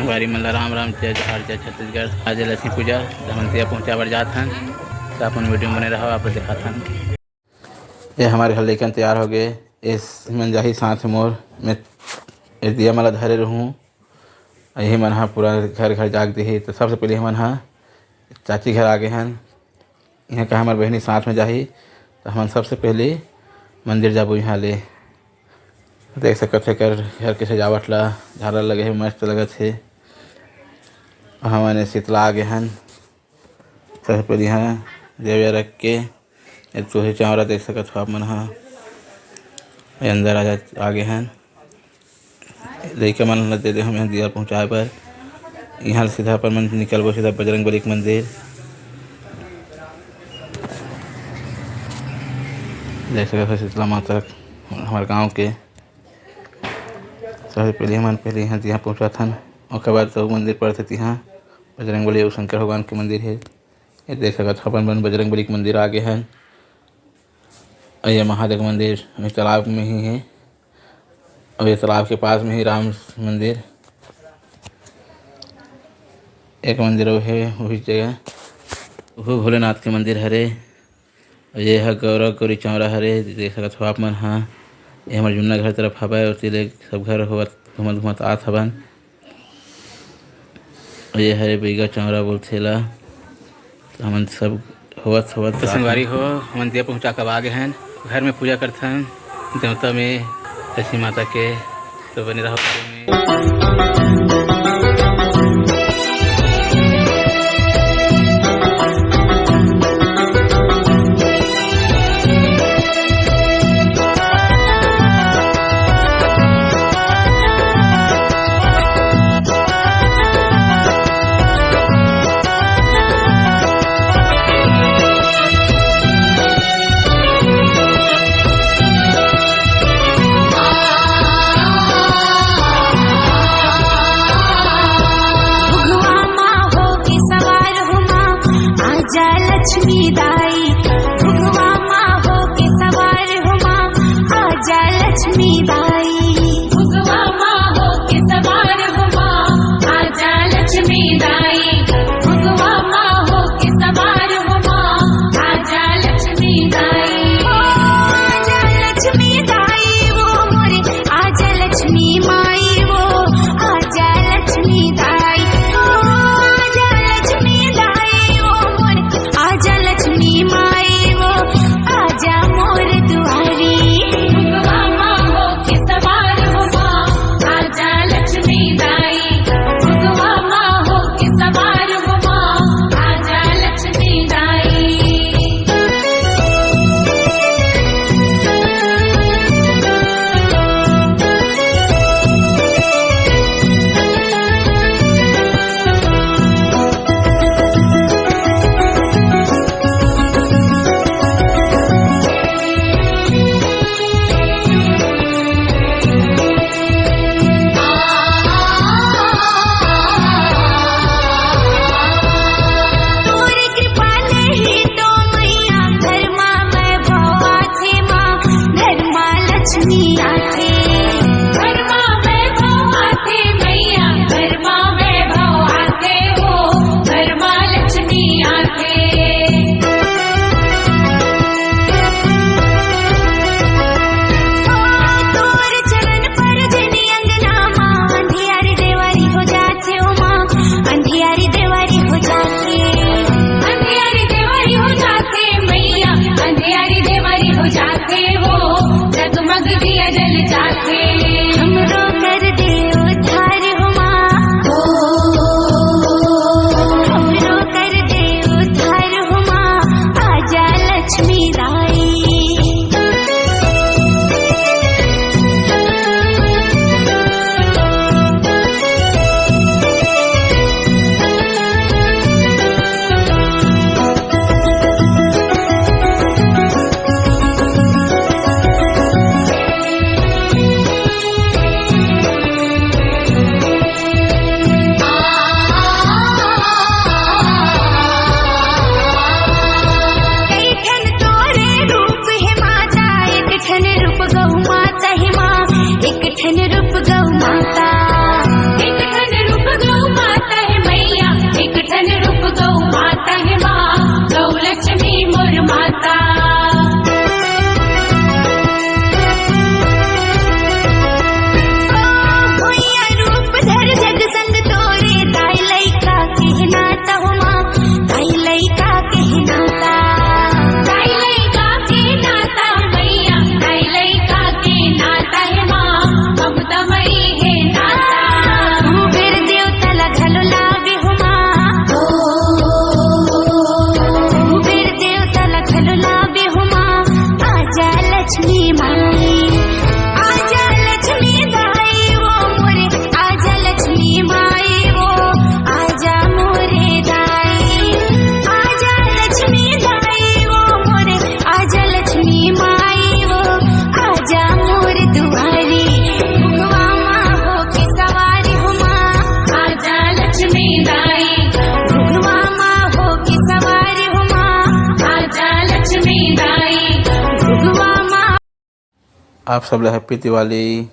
संगवारी मन राम राम जय जोहार जय छत्तीसगढ़। आज लक्ष्मी पूजा हमन से पहुँचा बर जात हन, तो अपन वीडियो बने रहो, आप दिखात हन। ये हमारे घर लेकर तैयार हो गए। इस मन जाही साथ मोर में दिया मला धरे रहूँ। यही मन हा पूरा घर घर जाग दे। तो सबसे पहले हमन हा चाची घर आ गए हन। यहाँ का हमारे बहनी साथ में जाही, तो हम सबसे पहले मंदिर जाबो। यहाँ ले देख सकते है कर घर के सजावट ला झालर लगे है, मस्त लगत है। हमने शीतला आ गए हन। सबसे पहले यहाँ देविया रख के चूहे चावरा देख सकत हो आप मन हा। अंदर आ गए हन। लइका मन दे दे हम यहाँ दिया पहुँचाए पर। यहाँ सीधा अपन मन निकलबो सीधा बजरंगबली के मंदिर। देख सकते हो शीतला माता हमारे गांव के। सबसे पहले हम यहाँ दिया पहुँचा थन। उसके बाद तो मंदिर पर थे यहाँ बजरंगबली और शंकर भगवान के मंदिर है। ये देख सकते हो अपन बजरंगबली के मंदिर आ गए हैं। और ये महादेव मंदिर तालाब में ही है, और ये तालाब के पास में ही राम मंदिर एक मंदिर वो है। वही जगह वो भोलेनाथ के मंदिर हरे। और ये है गौरव गौरी चौरा हरे। देख सकते हो आप मन। हाँ, ये हमारे जुन्ना घर तरफ हवा और तिले सब घर होवत घूमत घूमत आत हवन। और ये हरे बीघा चौरा बोलते ला। तो हम सब होवत तो संगवारी हो हम दिया पहुँचा कब आ गए हैं। घर में पूजा करते हैं देवता में लक्ष्मी माता के। तो बने रहो में। लक्ष्मी दाई भुगवा माँ हो के सवार हो माँ, आजा लक्ष्मी दाई। भुगवा माँ हो के सवार हो माँ, आजा लक्ष्मी दाई। भुगवा माँ हो के सवार हो माँ, आजा लक्ष्मी दाई। आजा लक्ष्मी दाई वो मोरे, आजा लक्ष्मी माई वो, आजा लक्ष्मी दाई। आजा लक्ष्मी दाई वो मोरे, आजा लक्ष्मी आप सब हैप्पी दिवाली।